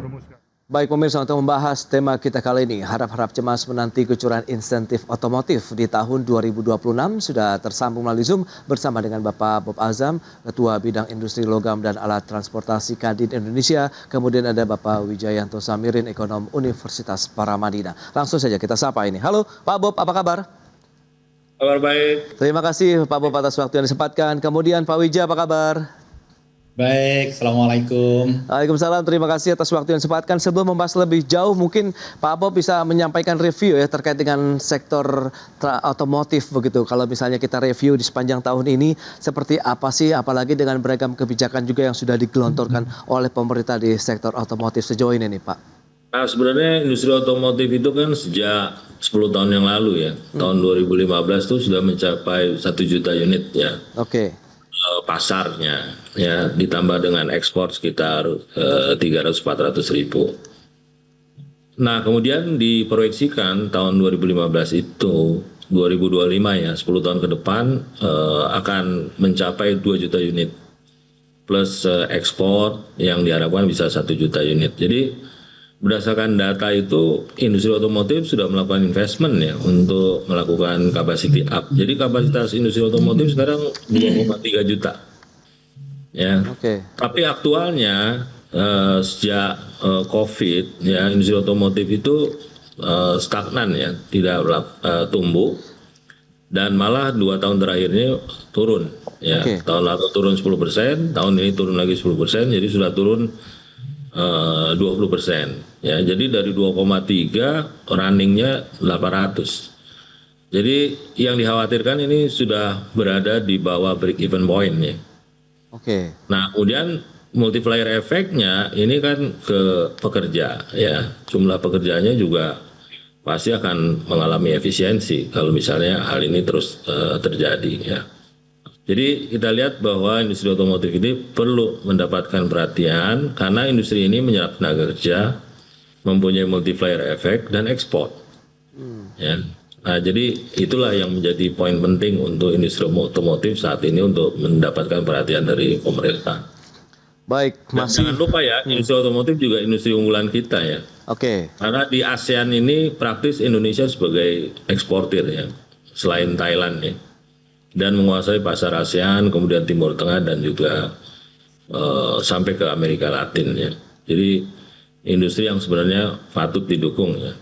H: rumuskan.
A: Baik pemirsa, untuk membahas tema kita kali ini, harap-harap cemas menanti kucuran insentif otomotif di tahun 2026, sudah tersambung melalui Zoom bersama dengan Bapak Bob Azam, Ketua Bidang Industri Logam dan Alat Transportasi Kadin Indonesia. Kemudian ada Bapak Wijayanto Samirin, Ekonom Universitas Paramadina. Langsung saja kita sapa ini. Halo Pak Bob, apa kabar?
I: Kabar baik.
A: Terima kasih Pak Bob atas waktu yang disempatkan. Kemudian Pak Wija, apa kabar?
I: Baik, Assalamualaikum.
A: Waalaikumsalam, terima kasih atas waktu yang disempatkan. Sebelum membahas lebih jauh, mungkin Pak Bob bisa menyampaikan review ya terkait dengan sektor otomotif begitu. Kalau misalnya kita review di sepanjang tahun ini, seperti apa sih, apalagi dengan beragam kebijakan juga yang sudah digelontorkan oleh pemerintah di sektor otomotif sejauh ini nih Pak.
I: Nah, sebenarnya industri otomotif itu kan sejak 10 tahun yang lalu ya, tahun 2015 itu sudah mencapai 1 juta unit ya.
A: Oke.
I: Pasarnya ya, ditambah dengan ekspor sekitar 300-400 ribu. Nah, kemudian diproyeksikan tahun 2015 itu 2025 ya, 10 tahun ke depan akan mencapai 2 juta unit plus ekspor yang diharapkan bisa 1 juta unit. Jadi berdasarkan data itu, industri otomotif sudah melakukan investment ya untuk melakukan capacity up. Jadi kapasitas industri otomotif sekarang 2,3 juta. Ya.
A: Oke.
I: Tapi aktualnya sejak COVID ya, industri otomotif itu stagnan ya, tidak tumbuh, dan malah 2 tahun terakhir ini turun ya.
A: Oke.
I: Tahun lalu turun 10%, tahun ini turun lagi 10%, jadi sudah turun 20%. Ya, jadi dari 2,3 runningnya 800. Jadi yang dikhawatirkan ini sudah berada di bawah break even point ya.
A: Oke.
I: Nah, kemudian multiplier efeknya ini kan ke pekerja ya. Jumlah pekerjaannya juga pasti akan mengalami efisiensi kalau misalnya hal ini terus terjadi ya. Jadi kita lihat bahwa industri otomotif ini perlu mendapatkan perhatian karena industri ini menyerap tenaga kerja, mempunyai multiplier efek dan ekspor. Ya. Nah, jadi itulah yang menjadi poin penting untuk industri otomotif saat ini untuk mendapatkan perhatian dari pemerintah.
A: Baik,
I: Dan jangan lupa ya, industri otomotif juga industri unggulan kita ya.
A: Oke.
I: Karena di ASEAN ini praktis Indonesia sebagai eksportir ya, selain Thailand ya. Dan menguasai pasar ASEAN, kemudian Timur Tengah dan juga sampai ke Amerika Latin ya. Jadi industri yang sebenarnya patut didukung ya.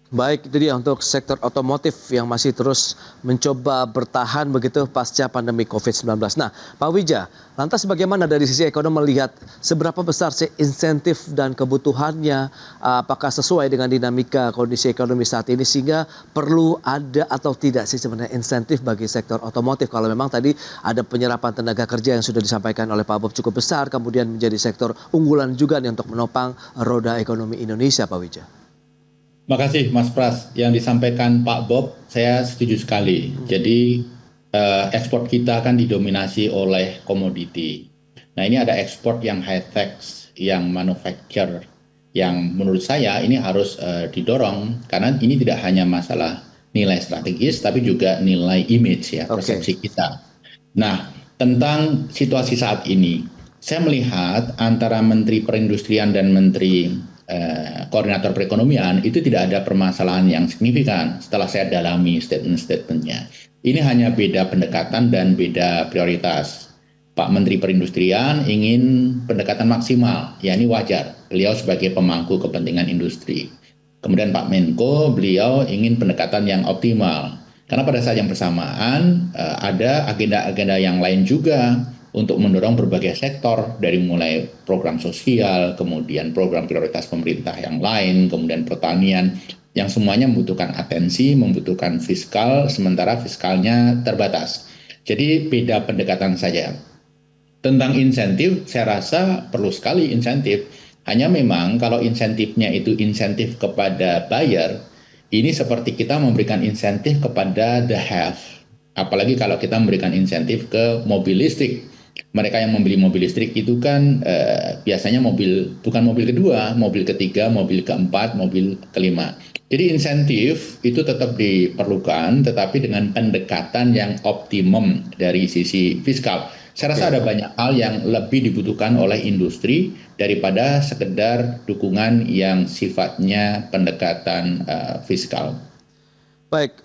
A: Baik, itu dia untuk sektor otomotif yang masih terus mencoba bertahan begitu pasca pandemi COVID-19. Nah, Pak Wija, lantas bagaimana dari sisi ekonomi melihat seberapa besar sih insentif dan kebutuhannya, apakah sesuai dengan dinamika kondisi ekonomi saat ini sehingga perlu ada atau tidak sih sebenarnya insentif bagi sektor otomotif kalau memang tadi ada penyerapan tenaga kerja yang sudah disampaikan oleh Pak Bob cukup besar, kemudian menjadi sektor unggulan juga nih untuk menopang roda ekonomi Indonesia, Pak Wija.
J: Makasih Mas Pras, yang disampaikan Pak Bob saya setuju sekali. Jadi ekspor kita kan didominasi oleh komoditi. Nah, ini ada ekspor yang high tech, yang manufacture, yang menurut saya ini harus didorong karena ini tidak hanya masalah nilai strategis tapi juga nilai image ya, persepsi kita. Nah, tentang situasi saat ini, saya melihat antara Menteri Perindustrian dan Menteri Koordinator Perekonomian itu tidak ada permasalahan yang signifikan setelah saya dalami statement-statementnya. Ini hanya beda pendekatan dan beda prioritas. Pak Menteri Perindustrian ingin pendekatan maksimal, ya ini wajar. Beliau sebagai pemangku kepentingan industri. Kemudian Pak Menko, beliau ingin pendekatan yang optimal. Karena pada saat yang bersamaan ada agenda-agenda yang lain juga untuk mendorong berbagai sektor dari mulai program sosial, kemudian program prioritas pemerintah yang lain, kemudian pertanian, yang semuanya membutuhkan atensi, membutuhkan fiskal, sementara fiskalnya terbatas. Jadi beda pendekatan saja. Tentang insentif, saya rasa perlu sekali insentif. Hanya memang kalau insentifnya itu insentif kepada buyer, ini seperti kita memberikan insentif kepada the have. Apalagi kalau kita memberikan insentif ke mobil listrik. Mereka yang membeli mobil listrik itu kan biasanya bukan mobil kedua, mobil ketiga, mobil keempat, mobil kelima. Jadi insentif itu tetap diperlukan, tetapi dengan pendekatan yang optimum dari sisi fiskal. Saya rasa ada banyak hal yang lebih dibutuhkan oleh industri daripada sekedar dukungan yang sifatnya pendekatan fiskal.
A: Baik,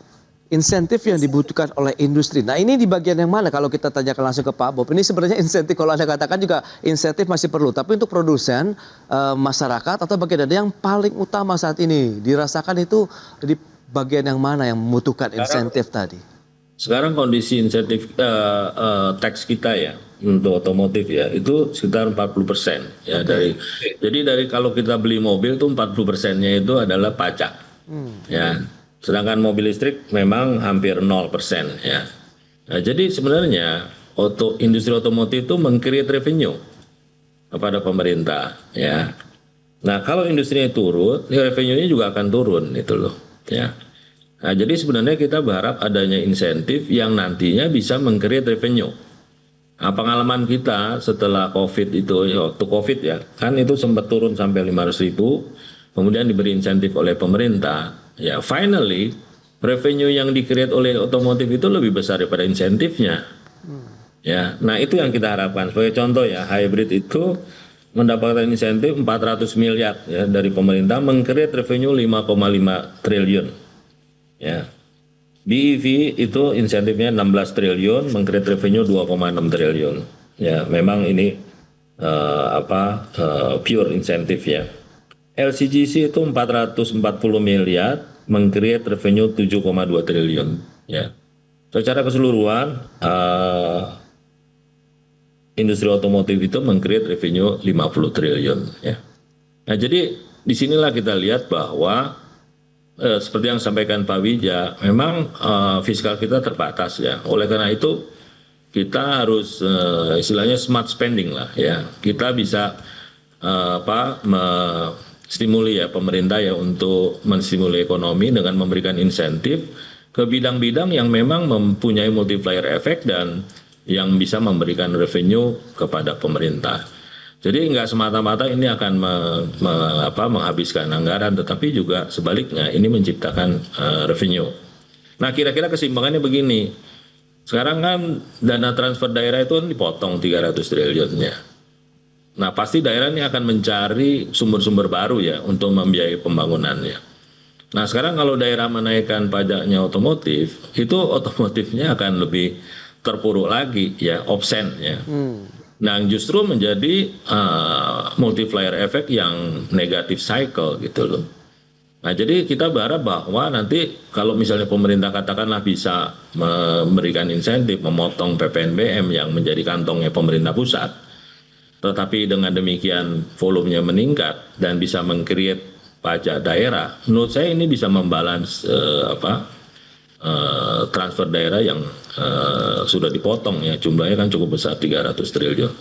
A: insentif yang dibutuhkan oleh industri. Nah ini di bagian yang mana kalau kita tanyakan langsung ke Pak Bob? Ini sebenarnya insentif kalau Anda katakan juga insentif masih perlu. Tapi untuk produsen, masyarakat atau bagian ada yang paling utama saat ini dirasakan itu di bagian yang mana yang membutuhkan insentif tadi?
I: Sekarang kondisi insentif tax kita ya untuk otomotif ya itu sekitar 40% ya jadi dari kalau kita beli mobil tuh 40%-nya itu adalah pajak ya. Sedangkan mobil listrik memang hampir 0% ya. Nah, jadi sebenarnya industri otomotif itu meng-create revenue kepada pemerintah ya. Nah, kalau industrinya turun, revenue-nya juga akan turun itu loh ya. Nah, jadi sebenarnya kita berharap adanya insentif yang nantinya bisa meng-create revenue. Nah, pengalaman kita setelah COVID itu, waktu COVID ya, kan itu sempat turun sampai 500.000, kemudian diberi insentif oleh pemerintah. Ya, finally revenue yang di-create oleh otomotif itu lebih besar daripada insentifnya. Ya, nah itu yang kita harapkan. Sebagai contoh ya, hybrid itu mendapatkan insentif 400 miliar ya dari pemerintah, meng-create revenue 5,5 triliun. Ya. BEV itu insentifnya 16 triliun, meng-create revenue 2,6 triliun. Ya, memang ini pure insentif ya. LCGC itu 440 miliar, meng-create revenue 7,2 triliun ya. Secara keseluruhan industri otomotif itu meng-create revenue 50 triliun ya. Nah, jadi disinilah kita lihat bahwa seperti yang disampaikan Pak Wija, memang fiskal kita terbatas ya. Oleh karena itu kita harus istilahnya smart spending lah ya. Kita bisa stimuli ya pemerintah ya untuk menstimuli ekonomi dengan memberikan insentif ke bidang-bidang yang memang mempunyai multiplier effect dan yang bisa memberikan revenue kepada pemerintah. Jadi nggak semata-mata ini akan menghabiskan anggaran, tetapi juga sebaliknya ini menciptakan revenue. Nah, kira-kira keseimbangannya begini. Sekarang kan dana transfer daerah itu dipotong 300 triliunnya. Nah, pasti daerah ini akan mencari sumber-sumber baru ya untuk membiayai pembangunannya. Nah, sekarang kalau daerah menaikkan pajaknya otomotif, itu otomotifnya akan lebih terpuruk lagi ya, obsen ya. Nah, justru menjadi multiplier effect yang negatif cycle gitu loh. Nah, jadi kita berharap bahwa nanti kalau misalnya pemerintah katakanlah bisa memberikan insentif, memotong PPNBM yang menjadi kantongnya pemerintah pusat, tetapi dengan demikian volumenya meningkat dan bisa meng-create pajak daerah, menurut saya ini bisa membalance transfer daerah yang sudah dipotong ya, jumlahnya kan cukup besar 300 triliun.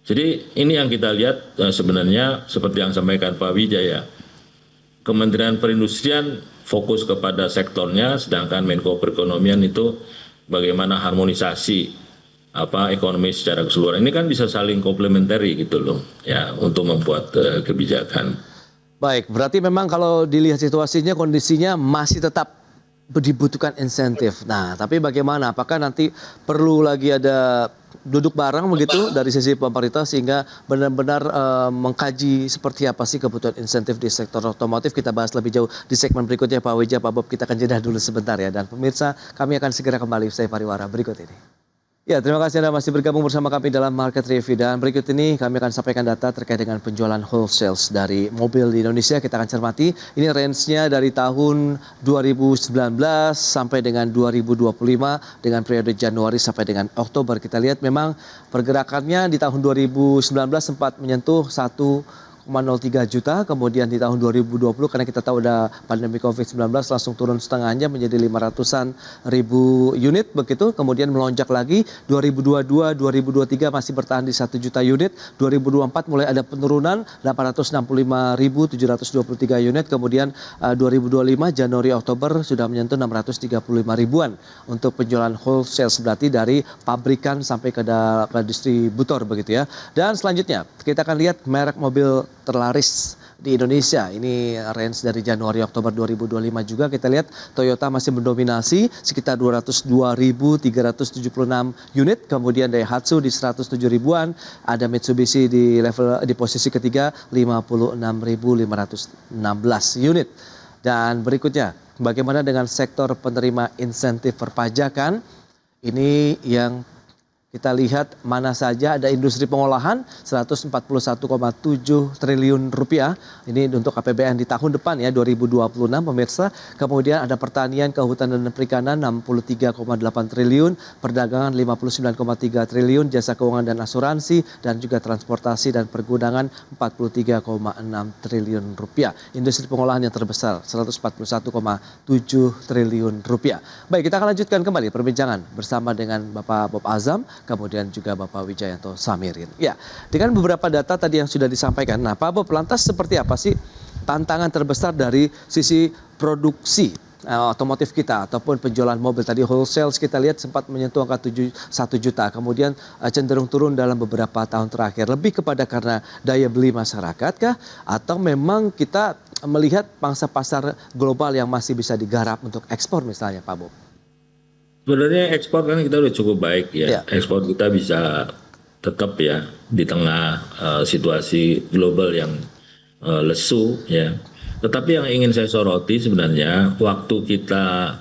I: Jadi ini yang kita lihat sebenarnya seperti yang sampaikan Pak Wijaya, Kementerian Perindustrian fokus kepada sektornya, sedangkan Menko Perekonomian itu bagaimana harmonisasi ekonomi secara keseluruhan. Ini kan bisa saling komplementari gitu loh ya untuk membuat kebijakan.
A: Baik, berarti memang kalau dilihat situasinya, kondisinya masih tetap dibutuhkan insentif. Nah, tapi bagaimana? Apakah nanti perlu lagi ada duduk bareng begitu dari sisi pemerintah sehingga benar-benar mengkaji seperti apa sih kebutuhan insentif di sektor otomotif? Kita bahas lebih jauh di segmen berikutnya Pak Wija, Pak Bob. Kita akan jeda dulu sebentar ya. Dan pemirsa, kami akan segera kembali usai pariwara berikut ini. Ya, terima kasih Anda masih bergabung bersama kami dalam Market Review. Dan berikut ini kami akan sampaikan data terkait dengan penjualan wholesale dari mobil di Indonesia. Kita akan cermati, ini range-nya dari tahun 2019 sampai dengan 2025 dengan periode Januari sampai dengan Oktober. Kita lihat memang pergerakannya di tahun 2019 sempat menyentuh 1,2 5,03 juta, kemudian di tahun 2020 karena kita tahu ada pandemi COVID-19 langsung turun setengahnya menjadi 500-an ribu unit begitu, kemudian melonjak lagi 2022, 2023 masih bertahan di 1 juta unit, 2024 mulai ada penurunan 865.723 unit, kemudian 2025 Januari Oktober sudah menyentuh 635 ribuan untuk penjualan wholesale, berarti dari pabrikan sampai ke distributor begitu ya. Dan selanjutnya kita akan lihat merek mobil terlaris di Indonesia. Ini range dari Januari Oktober 2025 juga kita lihat Toyota masih mendominasi sekitar 202.376 unit, kemudian Daihatsu di 107 ribuan, ada Mitsubishi di posisi ketiga 56.516 unit. Dan berikutnya bagaimana dengan sektor penerima insentif perpajakan? Ini yang kita lihat mana saja. Ada industri pengolahan 141,7 triliun rupiah. Ini untuk APBN di tahun depan ya 2026 pemirsa. Kemudian ada pertanian, kehutanan dan perikanan 63,8 triliun, perdagangan 59,3 triliun, jasa keuangan dan asuransi dan juga transportasi dan pergudangan 43,6 triliun rupiah. Industri pengolahan yang terbesar 141,7 triliun rupiah. Baik, kita akan lanjutkan kembali perbincangan bersama dengan Bapak Bob Azam, kemudian juga Bapak Wijayanto Samirin. Ya, dengan beberapa data tadi yang sudah disampaikan. Nah, Pak Bob, lantas seperti apa sih tantangan terbesar dari sisi produksi otomotif kita ataupun penjualan mobil? Tadi wholesale kita lihat sempat menyentuh angka 1 juta, kemudian cenderung turun dalam beberapa tahun terakhir. Lebih kepada karena daya beli masyarakat kah? Atau memang kita melihat pangsa pasar global yang masih bisa digarap untuk ekspor misalnya, Pak Bob?
I: Sebenarnya ekspor kan kita udah cukup baik ya. Ekspor kita bisa tetap ya di tengah situasi global yang lesu ya. Tetapi yang ingin saya soroti sebenarnya waktu kita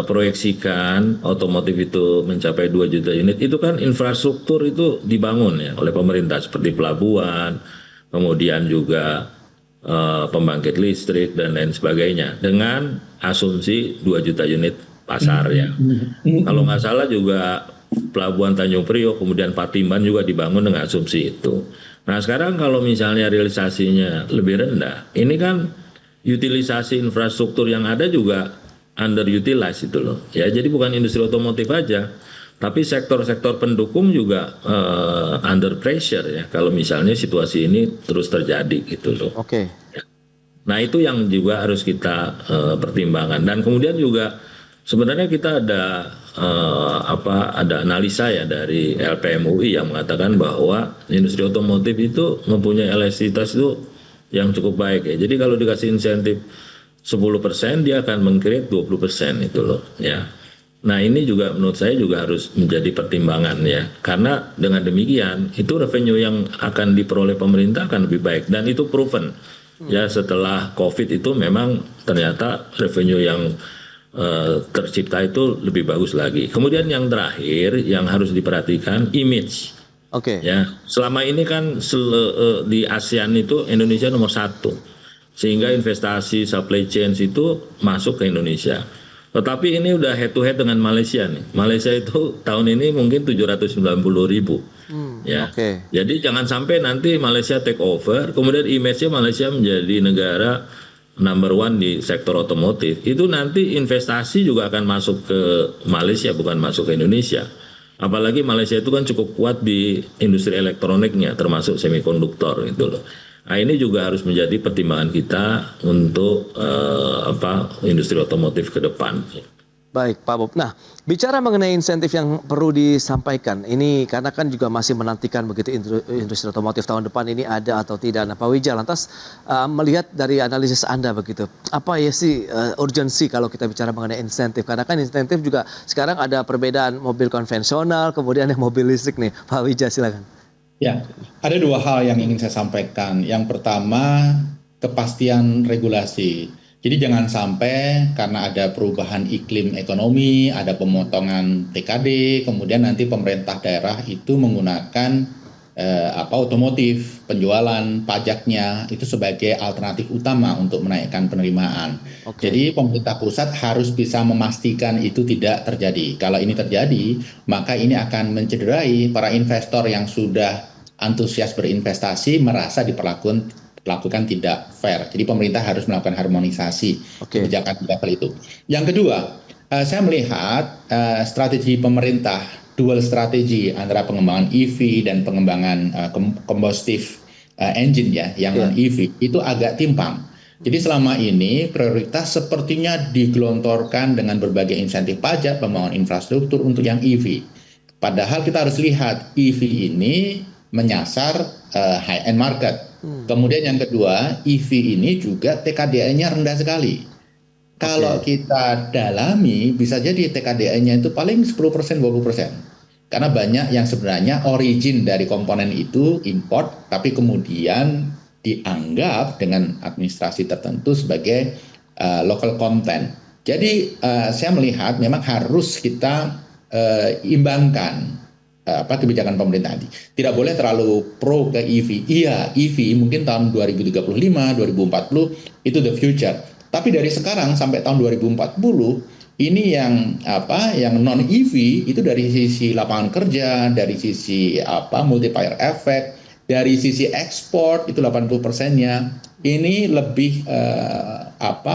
I: proyeksikan otomotif itu mencapai 2 juta unit, itu kan infrastruktur itu dibangun ya oleh pemerintah seperti pelabuhan, kemudian juga pembangkit listrik dan lain sebagainya dengan asumsi 2 juta unit pasar ya. Kalau nggak salah juga pelabuhan Tanjung Priok kemudian Patimban juga dibangun dengan asumsi itu. Nah sekarang kalau misalnya realisasinya lebih rendah, ini kan utilisasi infrastruktur yang ada juga underutilized itu loh. Ya jadi bukan industri otomotif aja, tapi sektor-sektor pendukung juga under pressure ya. Kalau misalnya situasi ini terus terjadi gitu loh.
A: Oke.
I: Nah itu yang juga harus kita pertimbangkan. Dan kemudian juga sebenarnya kita ada ada analisa ya dari LPMUI yang mengatakan bahwa industri otomotif itu mempunyai elastisitas itu yang cukup baik ya. Jadi kalau dikasih insentif 10% dia akan meng-create 20% itu loh ya. Nah ini juga menurut saya juga harus menjadi pertimbangan ya. Karena dengan demikian itu revenue yang akan diperoleh pemerintah akan lebih baik dan itu proven. Ya setelah COVID itu memang ternyata revenue yang tercipta itu lebih bagus lagi. Kemudian yang terakhir yang harus diperhatikan image.
A: Oke.
I: Ya, selama ini kan di ASEAN itu Indonesia nomor 1. Sehingga investasi supply chain itu masuk ke Indonesia. Tetapi ini udah head to head dengan Malaysia nih. Malaysia itu tahun ini mungkin 790.000. Ya.
A: Oke.
I: Jadi jangan sampai nanti Malaysia take over, kemudian image-nya Malaysia menjadi negara number 1 di sektor otomotif, itu nanti investasi juga akan masuk ke Malaysia bukan masuk ke Indonesia. Apalagi Malaysia itu kan cukup kuat di industri elektroniknya termasuk semikonduktor gitu loh. Nah ini juga harus menjadi pertimbangan kita untuk industri otomotif ke depan.
A: Baik Pak Bob. Nah bicara mengenai insentif yang perlu disampaikan ini karena kan juga masih menantikan begitu industri otomotif tahun depan ini ada atau tidak. Nah Pak Wija lantas melihat dari analisis Anda begitu apa ya sih urgensi kalau kita bicara mengenai insentif, karena kan insentif juga sekarang ada perbedaan mobil konvensional kemudian yang mobil listrik nih. Pak Wija silakan.
J: Ya, ada 2 hal yang ingin saya sampaikan. Yang pertama, kepastian regulasi. Jadi jangan sampai karena ada perubahan iklim ekonomi, ada pemotongan TKD, kemudian nanti pemerintah daerah itu menggunakan otomotif, penjualan, pajaknya itu sebagai alternatif utama untuk menaikkan penerimaan. Jadi pemerintah pusat harus bisa memastikan itu tidak terjadi. Kalau ini terjadi, maka ini akan mencederai para investor yang sudah antusias berinvestasi merasa diperlakukan tidak fair. Jadi pemerintah harus melakukan harmonisasi kebijakan di level itu. Yang kedua, saya melihat strategi pemerintah, dual strategi antara pengembangan EV dan pengembangan combustive engine ya, yang non-EV itu agak timpang. Jadi selama ini prioritas sepertinya digelontorkan dengan berbagai insentif pajak, pembangunan infrastruktur untuk yang EV. Padahal kita harus lihat EV ini menyasar high-end market. Kemudian yang kedua, EV ini juga TKDN-nya rendah sekali. Kalau kita dalami, bisa jadi TKDN-nya itu paling 10%, 20%. Karena banyak yang sebenarnya origin dari komponen itu import, tapi kemudian dianggap dengan administrasi tertentu sebagai local content. Jadi saya melihat memang harus kita imbangkan kebijakan pemerintah tadi. Tidak boleh terlalu pro ke EV. Iya, EV mungkin tahun 2035, 2040 itu the future. Tapi dari sekarang sampai tahun 2040 ini yang non EV itu dari sisi lapangan kerja, dari sisi multiplier effect, dari sisi ekspor itu 80%-nya ini lebih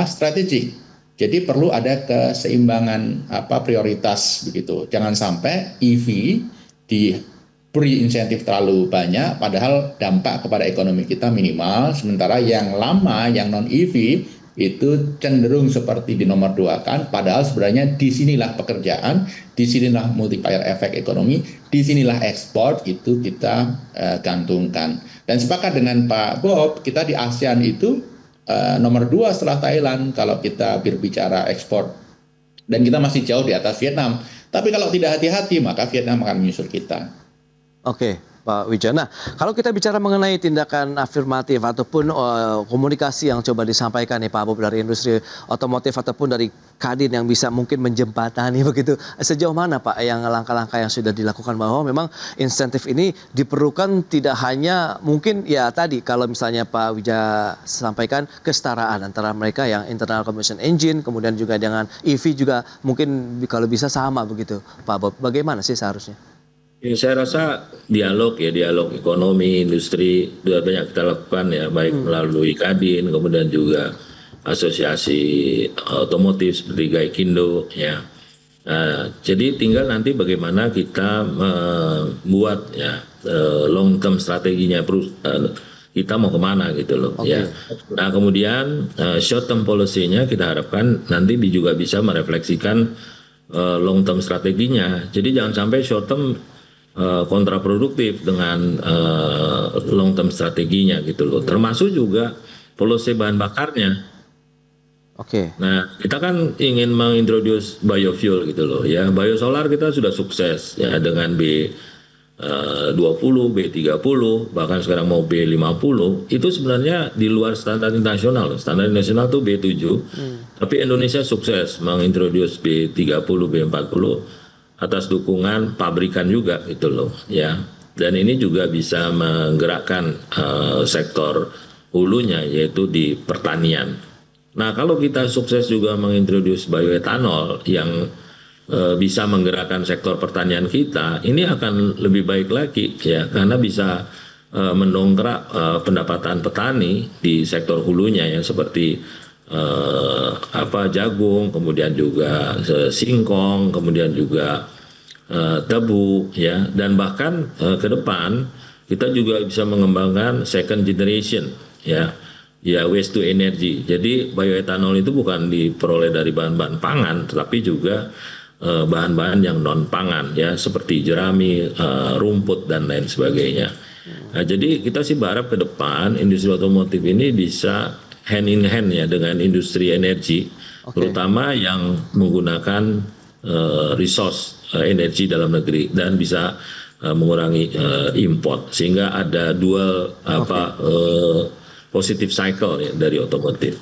J: strategik. Jadi perlu ada keseimbangan prioritas begitu. Jangan sampai EV diberi insentif terlalu banyak padahal dampak kepada ekonomi kita minimal, sementara yang lama yang non EV itu cenderung seperti dinomor duakan, padahal sebenarnya disinilah pekerjaan, disinilah multiplier efek ekonomi, disinilah ekspor itu kita gantungkan. Dan sepakat dengan Pak Bob, kita di ASEAN itu nomor 2 setelah Thailand kalau kita berbicara ekspor, dan kita masih jauh di atas Vietnam. Tapi kalau tidak hati-hati maka Vietnam akan menyusul kita.
A: Oke, Pak Wijaya. Nah, kalau kita bicara mengenai tindakan afirmatif ataupun komunikasi yang coba disampaikan nih Pak Bob dari industri otomotif ataupun dari Kadin yang bisa mungkin menjembatani begitu, sejauh mana Pak yang langkah-langkah yang sudah dilakukan bahwa memang insentif ini diperlukan tidak hanya mungkin ya tadi kalau misalnya Pak Wijaya sampaikan kesetaraan antara mereka yang internal combustion engine kemudian juga dengan EV juga mungkin kalau bisa sama begitu Pak Bob. Bagaimana sih seharusnya?
I: Ya, saya rasa dialog ekonomi, industri sudah banyak kita lakukan ya, baik melalui Kadin, kemudian juga asosiasi otomotif seperti Gaikindo ya. Jadi tinggal nanti bagaimana kita membuat ya long term strateginya kita mau kemana gitu loh ya. Nah kemudian short term policy-nya kita harapkan nanti juga bisa merefleksikan long term strateginya. Jadi jangan sampai short term kontraproduktif dengan long term strateginya gitu loh. Termasuk juga policy bahan bakarnya. Nah, kita kan ingin mengintroduce biofuel gitu loh ya. Biosolar kita sudah sukses ya dengan B20, B30, bahkan sekarang mau B50. Itu sebenarnya di luar standar internasional. Standar internasional tuh B7. Tapi Indonesia sukses mengintroduce B30, B40 atas dukungan pabrikan juga gitu loh ya. Dan ini juga bisa menggerakkan sektor hulunya yaitu di pertanian. Nah kalau kita sukses juga mengintroduce bioetanol yang bisa menggerakkan sektor pertanian kita, ini akan lebih baik lagi ya karena bisa mendongkrak pendapatan petani di sektor hulunya ya seperti jagung, kemudian juga singkong, kemudian juga tebu ya, dan bahkan ke depan kita juga bisa mengembangkan second generation ya waste to energy. Jadi bioetanol itu bukan diperoleh dari bahan-bahan pangan tetapi juga bahan-bahan yang non pangan ya seperti jerami, rumput dan lain sebagainya. Nah, jadi kita sih berharap ke depan industri otomotif ini bisa hand in hand ya dengan industri energi, terutama yang menggunakan resource energi dalam negeri dan bisa mengurangi import sehingga ada dual positive cycle ya dari otomotif.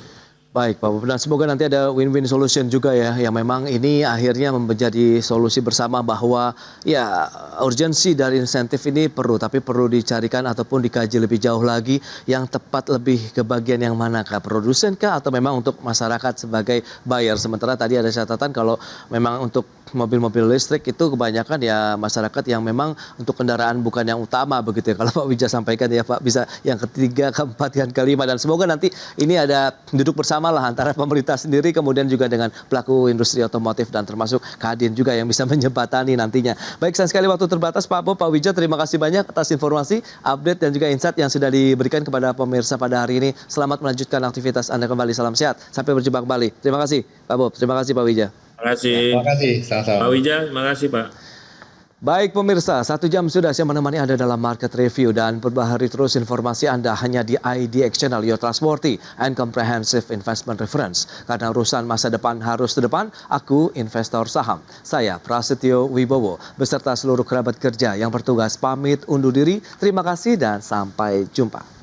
A: Baik Pak Bob, dan semoga nanti ada win-win solution juga ya, yang memang ini akhirnya menjadi solusi bersama bahwa ya urgensi dari insentif ini perlu, tapi perlu dicarikan ataupun dikaji lebih jauh lagi yang tepat lebih ke bagian yang manakah, produsen kah atau memang untuk masyarakat sebagai buyer. Sementara tadi ada catatan kalau memang untuk mobil-mobil listrik itu kebanyakan ya masyarakat yang memang untuk kendaraan bukan yang utama begitu ya. Kalau Pak Wija sampaikan ya Pak, bisa yang ketiga, keempat, yang kelima, dan semoga nanti ini ada duduk bersama lah antara pemerintah sendiri kemudian juga dengan pelaku industri otomotif dan termasuk Kadin juga yang bisa menjembatani nantinya. Baik, sayang sekali waktu terbatas Pak Bob, Pak Wija, terima kasih banyak atas informasi, update dan juga insight yang sudah diberikan kepada pemirsa pada hari ini. Selamat melanjutkan aktivitas Anda kembali, salam sehat, sampai berjumpa kembali. Terima kasih Pak Bob, terima kasih Pak Wija.
I: Terima kasih.
J: Terima kasih, sama-sama.
I: Pak Wija, terima kasih Pak.
A: Baik pemirsa, 1 jam sudah saya menemani Anda dalam Market Review dan perbaharui terus informasi Anda hanya di IDX Channel, your trustworthy and comprehensive investment reference. Karena urusan masa depan harus ke depan, aku investor saham. Saya Prasetyo Wibowo beserta seluruh kerabat kerja yang bertugas pamit undur diri. Terima kasih dan sampai jumpa.